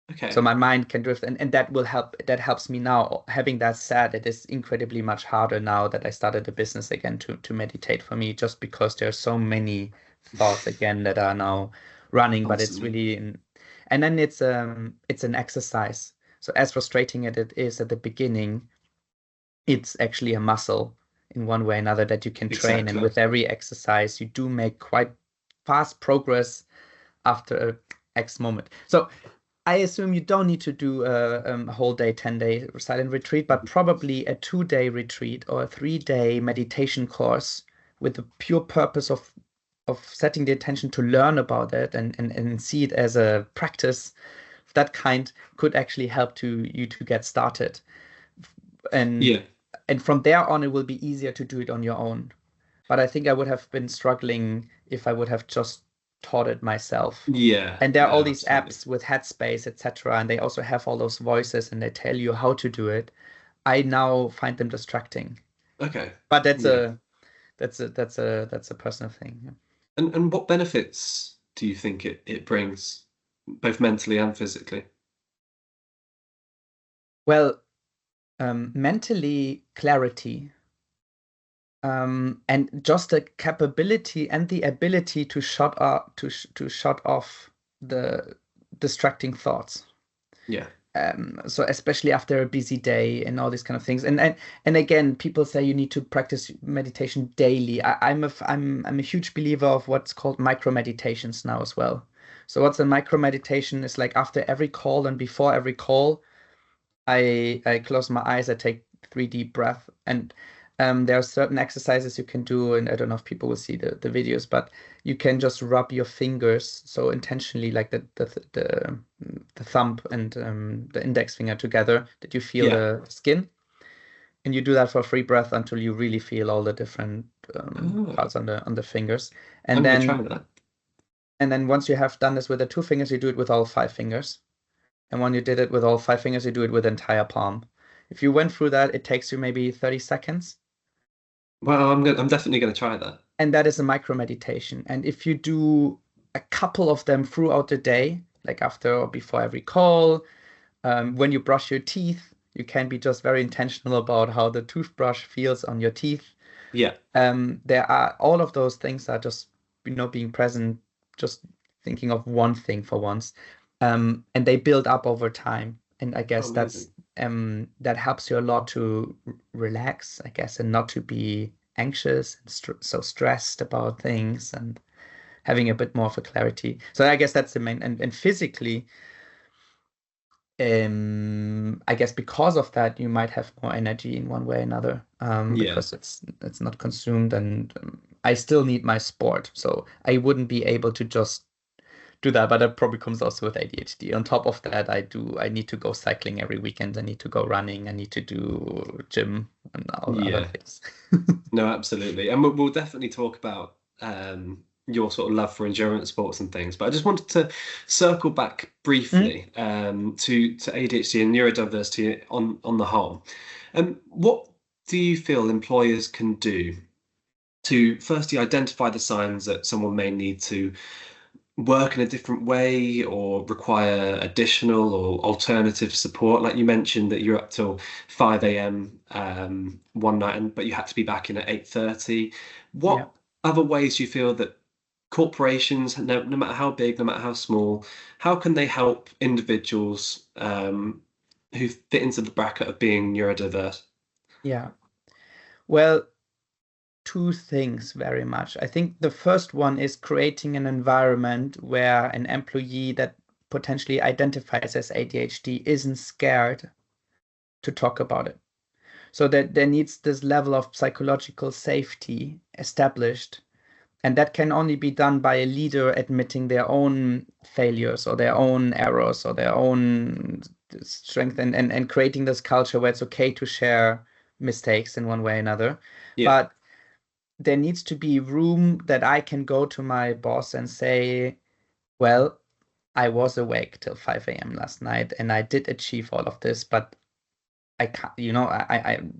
[SPEAKER 2] So
[SPEAKER 1] Okay.
[SPEAKER 2] my mind can drift, and that will help. That helps me now. Having that said, it is incredibly much harder now that I started the business again to meditate for me, just because there are so many thoughts again that are now running. But it's
[SPEAKER 1] Constantly.
[SPEAKER 2] really and then it's an exercise. So as frustrating as it is at the beginning, it's actually a muscle in one way or another that you can train. And
[SPEAKER 1] Exactly.
[SPEAKER 2] with every exercise, you do make quite fast progress after a X moment. So I assume you don't need to do a whole day, 10-day silent retreat, but probably a 2-day retreat or a 3-day meditation course with the pure purpose of setting the attention to learn about it and see it as a practice. That kind could actually help you to get started. And
[SPEAKER 1] Yeah.
[SPEAKER 2] and from there on, it will be easier to do it on your own. But I think I would have been struggling if I would have just taught it myself.
[SPEAKER 1] Yeah.
[SPEAKER 2] And there are
[SPEAKER 1] No,
[SPEAKER 2] all these
[SPEAKER 1] absolutely.
[SPEAKER 2] apps with Headspace, etc., and they also have all those voices and they tell you how to do it. I now find them distracting.
[SPEAKER 1] Okay.
[SPEAKER 2] But
[SPEAKER 1] Yeah.
[SPEAKER 2] that's a personal thing.
[SPEAKER 1] And what benefits do you think it brings, both mentally and physically?
[SPEAKER 2] Well, mentally clarity, and just the capability and the ability to shut off the distracting thoughts.
[SPEAKER 1] Yeah.
[SPEAKER 2] So especially after a busy day and all these kind of things. And again, people say you need to practice meditation daily. I'm a huge believer of what's called micro meditations now as well. So what's a micro meditation is like after every call and before every call, I close my eyes, I take 3 deep breath, and there are certain exercises you can do, and I don't know if people will see the videos, but you can just rub your fingers so intentionally, like the thumb and the index finger together, that you feel
[SPEAKER 1] Yeah.
[SPEAKER 2] the skin, and you do that for free breath until you really feel all the different
[SPEAKER 1] Oh,
[SPEAKER 2] parts on the fingers, and
[SPEAKER 1] I'm gonna
[SPEAKER 2] then
[SPEAKER 1] try that.
[SPEAKER 2] and then once you have done this with the 2 fingers, you do it with all 5 fingers. And when you did it with all 5 fingers, you do it with the entire palm. If you went through that, it takes you maybe 30 seconds.
[SPEAKER 1] Well, I'm definitely gonna try that.
[SPEAKER 2] And that is a micro meditation. And if you do a couple of them throughout the day, like after or before every call, when you brush your teeth, you can be just very intentional about how the toothbrush feels on your teeth.
[SPEAKER 1] Yeah.
[SPEAKER 2] There are all of those things are just, being present, just thinking of one thing for once. And they build up over time. And I
[SPEAKER 1] Oh,
[SPEAKER 2] guess
[SPEAKER 1] amazing.
[SPEAKER 2] that helps you a lot to relax, I guess, and not to be anxious and so stressed about things and having a bit more of a clarity. So I guess that's the main, and physically, I guess because of that, you might have more energy in one way or another,
[SPEAKER 1] Yeah.
[SPEAKER 2] because it's not consumed, and I still need my sport, so I wouldn't be able to just do that. But that probably comes also with ADHD. On top of that, I need to go cycling every weekend. I need to go running. I need to do gym and all other
[SPEAKER 1] Yeah.
[SPEAKER 2] things.
[SPEAKER 1] No, absolutely. And we'll definitely talk about your sort of love for endurance sports and things. But I just wanted to circle back
[SPEAKER 2] Mm,
[SPEAKER 1] briefly to ADHD and neurodiversity on the whole. What do you feel employers can do to firstly identify the signs that someone may need to work in a different way or require additional or alternative support? Like you mentioned that you're up till 5 a.m. One night, but you had to be back in at 8:30.
[SPEAKER 2] yeah,
[SPEAKER 1] What other ways do you feel that corporations, no matter how big, no matter how small, how can they help individuals who fit into the bracket of being neurodiverse?
[SPEAKER 2] yeah. Well, two things very much. I think the first one is creating an environment where an employee that potentially identifies as ADHD isn't scared to talk about it. So that there needs this level of psychological safety established. And that can only be done by a leader admitting their own failures or their own errors or their own strength, and creating this culture where it's okay to share mistakes in one way or another.
[SPEAKER 1] Yeah.
[SPEAKER 2] But there needs to be room that I can go to my boss and say, well, I was awake till 5 a.m. last night and I did achieve all of this, but I can't,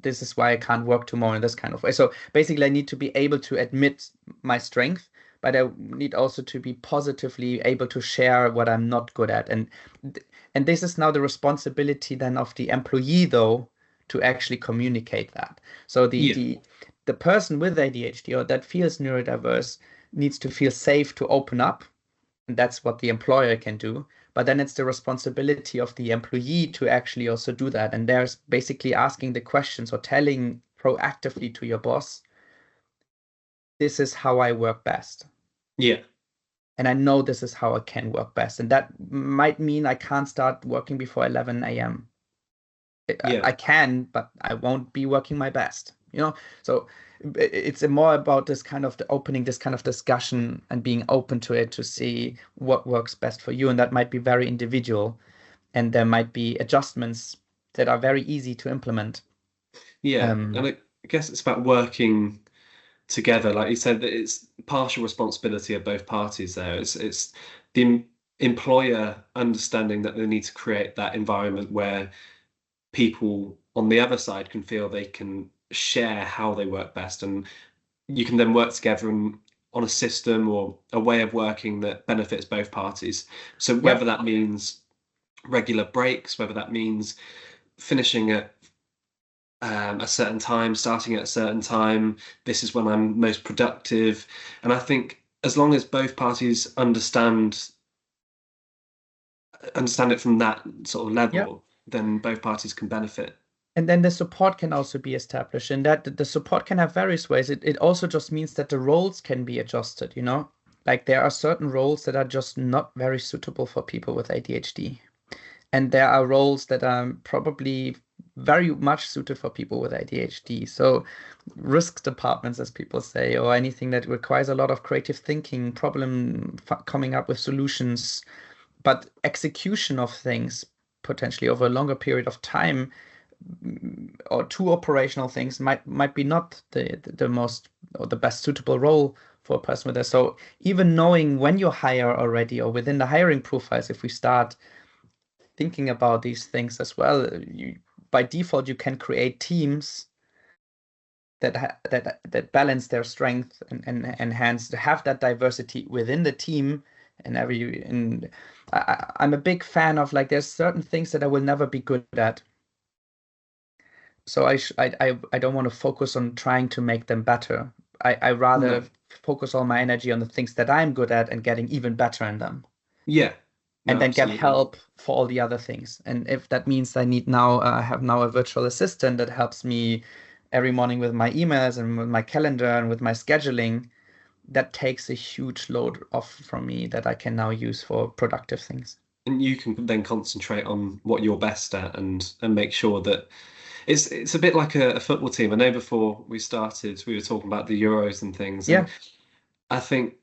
[SPEAKER 2] this is why I can't work tomorrow in this kind of way. So basically, I need to be able to admit my strength, but I need also to be positively able to share what I'm not good at. And this is now the responsibility then of the employee, though, to actually communicate that. So
[SPEAKER 1] Yeah.
[SPEAKER 2] the person with ADHD or that feels neurodiverse needs to feel safe to open up. And that's what the employer can do. But then it's the responsibility of the employee to actually also do that. And there's basically asking the questions or telling proactively to your boss, this is how I work best.
[SPEAKER 1] Yeah.
[SPEAKER 2] And I know this is how I can work best. And that might mean I can't start working before 11 a.m.
[SPEAKER 1] Yeah.
[SPEAKER 2] I can, but I won't be working my best, So it's more about this kind of the opening this kind of discussion and being open to it to see what works best for you. And that might be very individual. And there might be adjustments that are very easy to implement.
[SPEAKER 1] Yeah. And
[SPEAKER 2] Um,
[SPEAKER 1] I guess it's about working together. Like you said, that it's partial responsibility of both parties there. It's the employer understanding that they need to create that environment where people on the other side can feel they can share how they work best, and you can then work together on a system or a way of working that benefits both parties. So
[SPEAKER 2] yeah,
[SPEAKER 1] whether that means regular breaks, whether that means finishing at a certain time, starting at a certain time, this is when I'm most productive. And I think as long as both parties understand it from that sort of
[SPEAKER 2] yeah.
[SPEAKER 1] level, then both parties can benefit.
[SPEAKER 2] And then the support can also be established, and that the support can have various ways. It also just means that the roles can be adjusted. Like there are certain roles that are just not very suitable for people with ADHD. And there are roles that are probably very much suited for people with ADHD. So risk departments, as people say, or anything that requires a lot of creative thinking, coming up with solutions, but execution of things potentially over a longer period of time, or two operational things might be not the most or the best suitable role for a person with this. So even knowing when you hire already or within the hiring profiles, if we start thinking about these things as well, by default you can create teams that balance their strength and enhance to have that diversity within the team. And I'm a big fan of, like, there's certain things that I will never be good at, so I don't want to focus on trying to make them better. I rather
[SPEAKER 1] No.
[SPEAKER 2] focus all my energy on the things that I'm good at and getting even better in them,
[SPEAKER 1] Yeah.
[SPEAKER 2] and
[SPEAKER 1] No,
[SPEAKER 2] then get
[SPEAKER 1] absolutely.
[SPEAKER 2] help for all the other things. And if that means I have now a virtual assistant that helps me every morning with my emails and with my calendar and with my scheduling, that takes a huge load off from me that I can now use for productive things.
[SPEAKER 1] And you can then concentrate on what you're best at and make sure that it's a bit like a football team. I know before we started, we were talking about the Euros and things, and
[SPEAKER 2] Yeah,
[SPEAKER 1] I think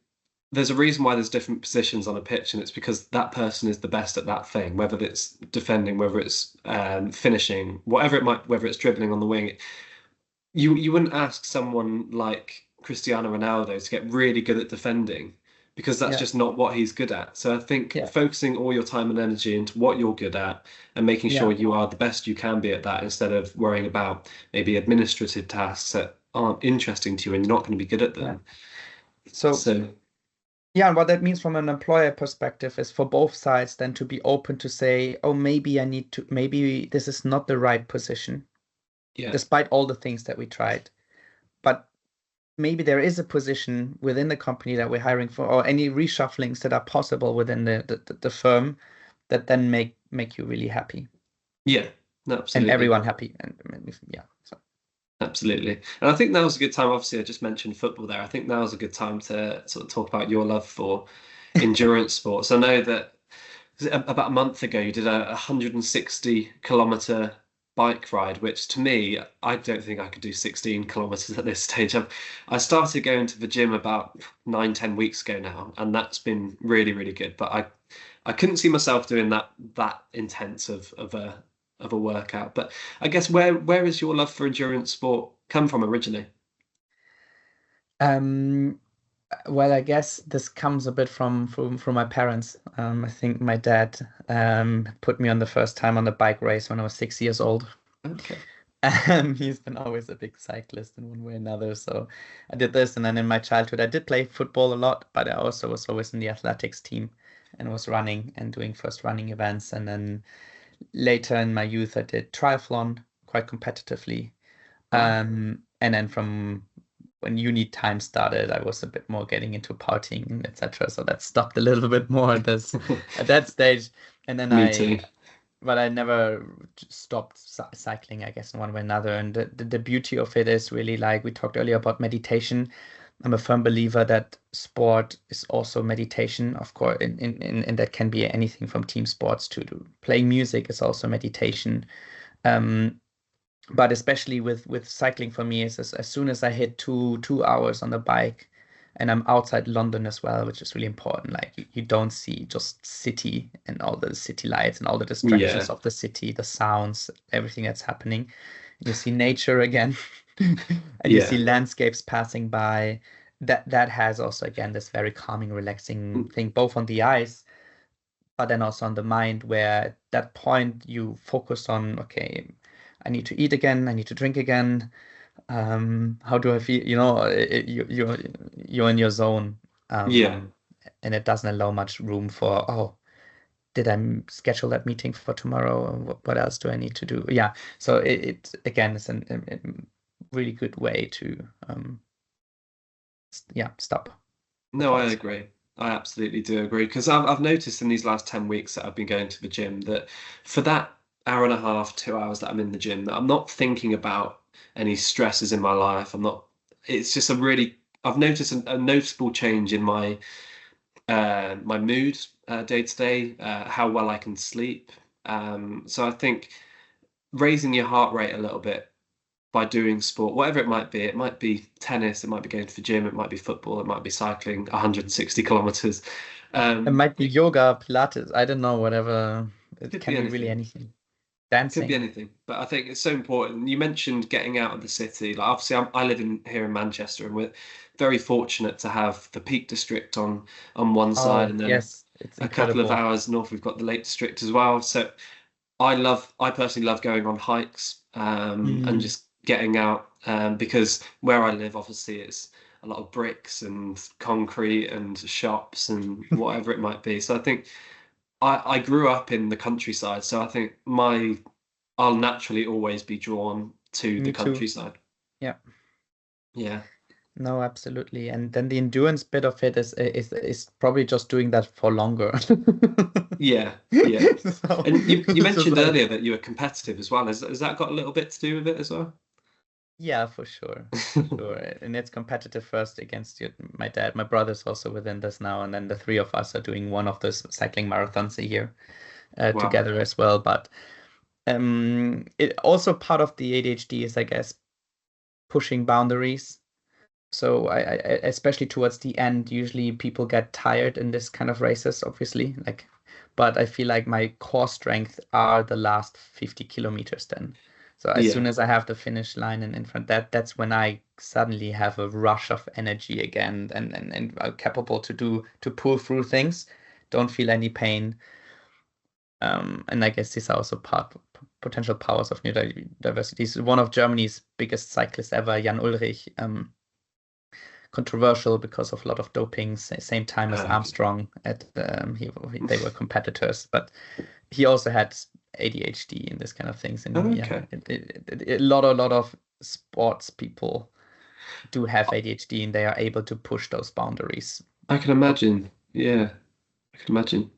[SPEAKER 1] there's a reason why there's different positions on a pitch, and it's because that person is the best at that thing, whether it's defending, whether it's finishing, whatever it might, whether it's dribbling on the wing. You wouldn't ask someone like Cristiano Ronaldo to get really good at defending because that's
[SPEAKER 2] yeah,
[SPEAKER 1] just not what he's good at. So I think
[SPEAKER 2] yeah,
[SPEAKER 1] focusing all your time and energy into what you're good at and making sure
[SPEAKER 2] yeah,
[SPEAKER 1] you are the best you can be at that instead of worrying about maybe administrative tasks that aren't interesting to you and you're not going to be good at
[SPEAKER 2] yeah.
[SPEAKER 1] them.
[SPEAKER 2] So
[SPEAKER 1] So
[SPEAKER 2] yeah, and what that means from an employer perspective is for both sides then to be open to say, oh, maybe this is not the right position,
[SPEAKER 1] yeah,
[SPEAKER 2] despite all the things that we tried. But maybe there is a position within the company that we're hiring for, or any reshufflings that are possible within the firm that then make you really happy
[SPEAKER 1] yeah, no,
[SPEAKER 2] and
[SPEAKER 1] absolutely.
[SPEAKER 2] everyone happy. And yeah. So.
[SPEAKER 1] Absolutely. And I think that was a good time. Obviously, I just mentioned football there. I think that was a good time to sort of talk about your love for endurance sports. I know that about a month ago you did a 160-kilometer bike ride, which to me, I don't think I could do 16 kilometers at this stage. I started going to the gym about 9, 10 weeks ago now, and that's been really, really good. But I couldn't see myself doing that intense of a workout. But I guess where is your love for endurance sport come from originally?
[SPEAKER 2] Um, well, I guess this comes a bit from my parents. I think my dad put me on the first time on the bike race when I was 6 years old.
[SPEAKER 1] Okay.
[SPEAKER 2] He's been always a big cyclist in one way or another. So I did this, and then in my childhood, I did play football a lot, but I also was always in the athletics team and was running and doing first running events. And then later in my youth, I did triathlon quite competitively.
[SPEAKER 1] Wow.
[SPEAKER 2] And then from when uni time started, I was a bit more getting into partying, etc. So that stopped a little bit more at that stage. And then
[SPEAKER 1] Me too.
[SPEAKER 2] but I never stopped cycling, I guess, in one way or another. And the beauty of it is really like we talked earlier about meditation. I'm a firm believer that sport is also meditation, of course, and that can be anything from team sports to playing music is also meditation. Um, but especially with cycling for me is as soon as I hit 2 hours on the bike and I'm outside London as well, which is really important. Like you don't see just city and all the city lights and all the distractions
[SPEAKER 1] Yeah.
[SPEAKER 2] of the city, the sounds, everything that's happening. You see nature again and you see
[SPEAKER 1] Yeah.
[SPEAKER 2] landscapes passing by. That has also again this very calming, relaxing thing, both on the eyes but then also on the mind where at that point you focus on, okay, I need to eat again, I need to drink again. How do I feel? You're in your zone,
[SPEAKER 1] Yeah.
[SPEAKER 2] um, and it doesn't allow much room for, oh, did I schedule that meeting for tomorrow? What else do I need to do? Yeah, so it again is a really good way to yeah, stop the
[SPEAKER 1] No, I
[SPEAKER 2] thoughts.
[SPEAKER 1] agree. I absolutely do agree because I've noticed in these last 10 weeks that I've been going to the gym that for that hour and a half, 2 hours that I'm in the gym, that I'm not thinking about any stresses in my life. It's just I've noticed a noticeable change in my mood day to day, how well I can sleep. So I think raising your heart rate a little bit by doing sport, whatever it might be tennis, it might be going to the gym, it might be football, it might be cycling 160 kilometers.
[SPEAKER 2] It might be yoga, Pilates, I don't know, whatever. It
[SPEAKER 1] Could be
[SPEAKER 2] can be really
[SPEAKER 1] anything.
[SPEAKER 2] anything.
[SPEAKER 1] Could be
[SPEAKER 2] Dancing.
[SPEAKER 1] anything. But I think it's so important. You mentioned getting out of the city. Like obviously, I live in here in Manchester, and we're very fortunate to have the Peak District on one side,
[SPEAKER 2] Oh,
[SPEAKER 1] and then
[SPEAKER 2] yes, it's
[SPEAKER 1] a couple of
[SPEAKER 2] incredible.
[SPEAKER 1] hours north, we've got the Lake District as well. So I personally love going on hikes and
[SPEAKER 2] Mm.
[SPEAKER 1] just getting out because where I live, obviously, it's a lot of bricks and concrete and shops and whatever it might be. So I think I grew up in the countryside, so I think I'll naturally always be drawn to the
[SPEAKER 2] Me too.
[SPEAKER 1] countryside.
[SPEAKER 2] Yeah.
[SPEAKER 1] Yeah,
[SPEAKER 2] No, absolutely. And then the endurance bit of it is probably just doing that for longer.
[SPEAKER 1] yeah, yeah.
[SPEAKER 2] So
[SPEAKER 1] And you
[SPEAKER 2] it's just
[SPEAKER 1] mentioned
[SPEAKER 2] like,
[SPEAKER 1] earlier that you were competitive as well. Has that got a little bit to do with it as well?
[SPEAKER 2] yeah, for sure. For sure. And it's competitive first against my dad. My brother's also within this now, and then the three of us are doing one of those cycling marathons a year
[SPEAKER 1] Wow.
[SPEAKER 2] together as well. But it also part of the ADHD is, I guess, pushing boundaries. So especially towards the end, usually people get tired in this kind of races, obviously. But I feel like my core strength are the last 50 kilometers then. So as soon
[SPEAKER 1] Yeah.
[SPEAKER 2] as I have the finish line and in front, that's when I suddenly have a rush of energy again and are capable to pull through things, don't feel any pain. And I guess these are also potential powers of neurodiversity. He's one of Germany's biggest cyclists ever, Jan Ulrich. Controversial because of a lot of doping, same time as
[SPEAKER 1] Okay.
[SPEAKER 2] Armstrong at they were competitors, but he also had ADHD and this kind of things. And yeah,
[SPEAKER 1] Okay.
[SPEAKER 2] a lot of sports people do have ADHD and they are able to push those boundaries.
[SPEAKER 1] I can imagine. Yeah, I can imagine.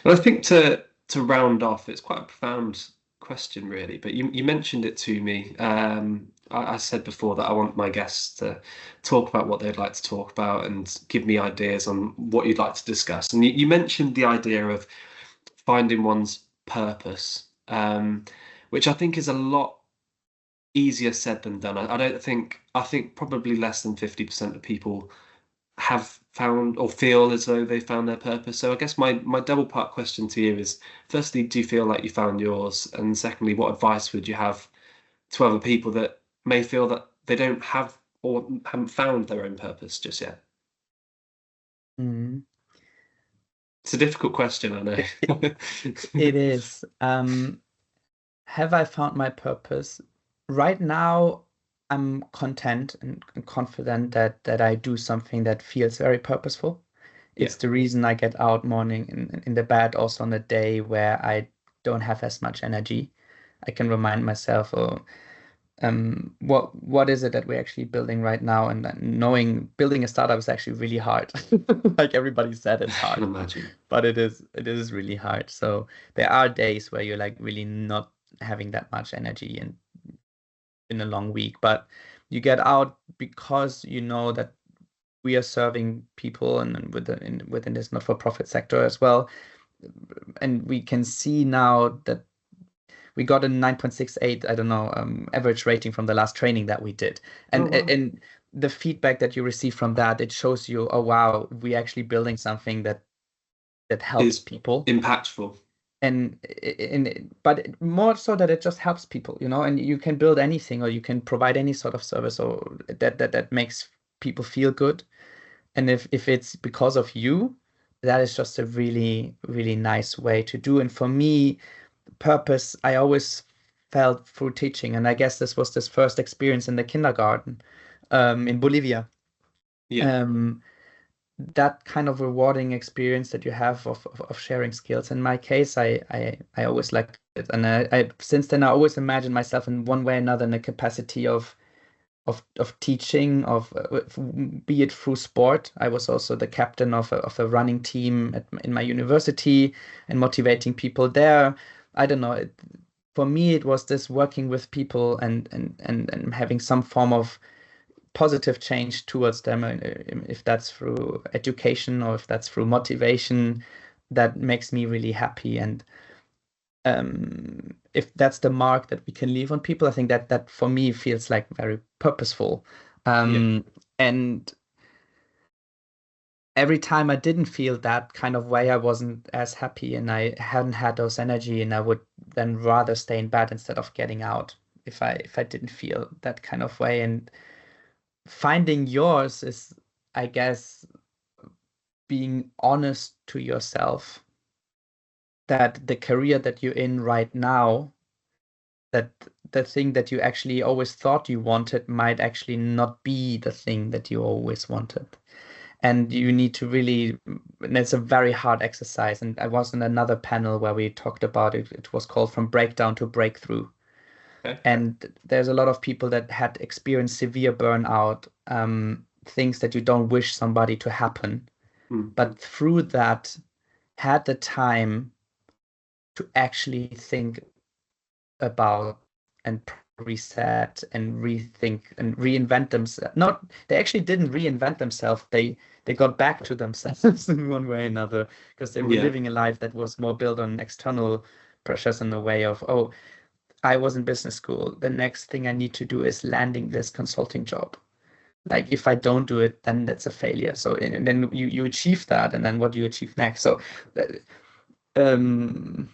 [SPEAKER 1] And I think to round off, it's quite a profound question, really. But you mentioned it to me. I said before that I want my guests to talk about what they'd like to talk about and give me ideas on what you'd like to discuss. And you mentioned the idea of finding one's purpose, which I think is a lot easier said than done. I don't think, I think probably less than 50% of people have found or feel as though they found their purpose. So I guess my double part question to you is, firstly, do you feel like you found yours? And secondly, what advice would you have to other people that may feel that they don't have or haven't found their own purpose just yet?
[SPEAKER 2] Mm.
[SPEAKER 1] It's a difficult question, I
[SPEAKER 2] It, it,
[SPEAKER 1] know.
[SPEAKER 2] it is. Have I found my purpose? Right now, I'm content and confident that I do something that feels very purposeful.
[SPEAKER 1] Yeah.
[SPEAKER 2] It's the reason I get out morning in the bed, also on a day where I don't have as much energy. I can remind myself, oh, what is it that we're actually building right now? And then knowing building a startup is actually really hard. Like everybody said, it's
[SPEAKER 1] I can
[SPEAKER 2] hard,
[SPEAKER 1] imagine.
[SPEAKER 2] but it is really hard. So there are days where you're like really not having that much energy and in a long week, but you get out because you know that we are serving people and within this not-for-profit sector as well. And we can see now that we got a 9.68, I don't know, average rating from the last training that we did.
[SPEAKER 1] Oh,
[SPEAKER 2] And
[SPEAKER 1] wow.
[SPEAKER 2] and the feedback that you receive from that, it shows you, oh wow, we actually building something that helps
[SPEAKER 1] Is
[SPEAKER 2] people.
[SPEAKER 1] impactful.
[SPEAKER 2] And but more so that it just helps people, and you can build anything or you can provide any sort of service or that makes people feel good. And if it's because of you, that is just a really, really nice way to do. And for me, purpose, I always felt through teaching. And I guess this first experience in the kindergarten, in Bolivia.
[SPEAKER 1] Yeah.
[SPEAKER 2] Um, that kind of rewarding experience that you have of sharing skills. In my case, I always liked it. And I since then I always imagine myself in one way or another in the capacity of teaching, be it through sport. I was also the captain of a running team in my university and motivating people there. I don't know. For me, it was this working with people and having some form of positive change towards them. If that's through education or if that's through motivation, that makes me really happy. And if that's the mark that we can leave on people, I think that for me feels like very purposeful.
[SPEAKER 1] Yeah.
[SPEAKER 2] And every time I didn't feel that kind of way, I wasn't as happy and I hadn't had those energy, and I would then rather stay in bed instead of getting out if I didn't feel that kind of way. And finding yours is, I guess, being honest to yourself that the career that you're in right now, that the thing that you actually always thought you wanted might actually not be the thing that you always wanted. And you need to really, and it's a very hard exercise. And I was in another panel where we talked about it. It was called From Breakdown to Breakthrough.
[SPEAKER 1] Okay.
[SPEAKER 2] And there's a lot of people that had experienced severe burnout, things that you don't wish somebody to happen,
[SPEAKER 1] Mm.
[SPEAKER 2] but through that had the time to actually think about and reset and rethink and reinvent themselves. Not, they actually didn't reinvent themselves. They got back to themselves in one way or another because they were
[SPEAKER 1] Yeah.
[SPEAKER 2] living a life that was more built on external pressures in the way of, oh, I was in business school. The next thing I need to do is landing this consulting job. Like if I don't do it, then that's a failure. So and then you achieve that, and then what do you achieve next? So uh, um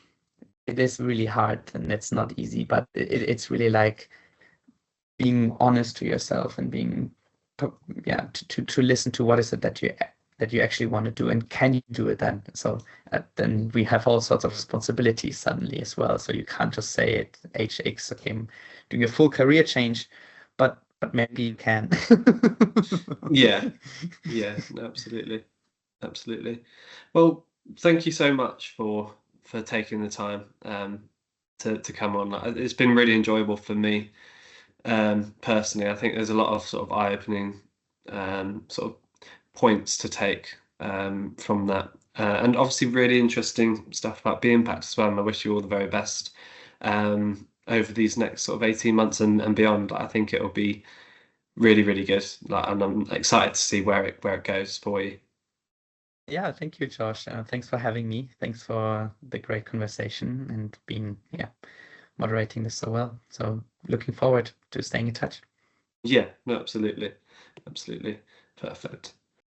[SPEAKER 2] it is really hard and it's not easy, but it's really like being honest to yourself and being yeah, to listen to what is it that you actually want to do, and can you do it then? So then we have all sorts of responsibilities suddenly as well. So you can't just say at age X, okay, I'm doing a full career change, but maybe you can.
[SPEAKER 1] Yeah. Yeah. No, absolutely. Absolutely. Well, thank you so much for taking the time to come on. It's been really enjoyable for me personally. I think there's a lot of sort of eye-opening sort of points to take from that, and obviously really interesting stuff about Be Impact as well. And I wish you all the very best. over these next sort of 18 months and beyond. I think it'll be really, really good. Like, and I'm excited to see where it goes for you.
[SPEAKER 2] Yeah, thank you, Josh. Thanks for having me. Thanks for the great conversation and being, yeah, moderating this so well. So looking forward to staying in touch.
[SPEAKER 1] Yeah, no, absolutely. Absolutely. Perfect.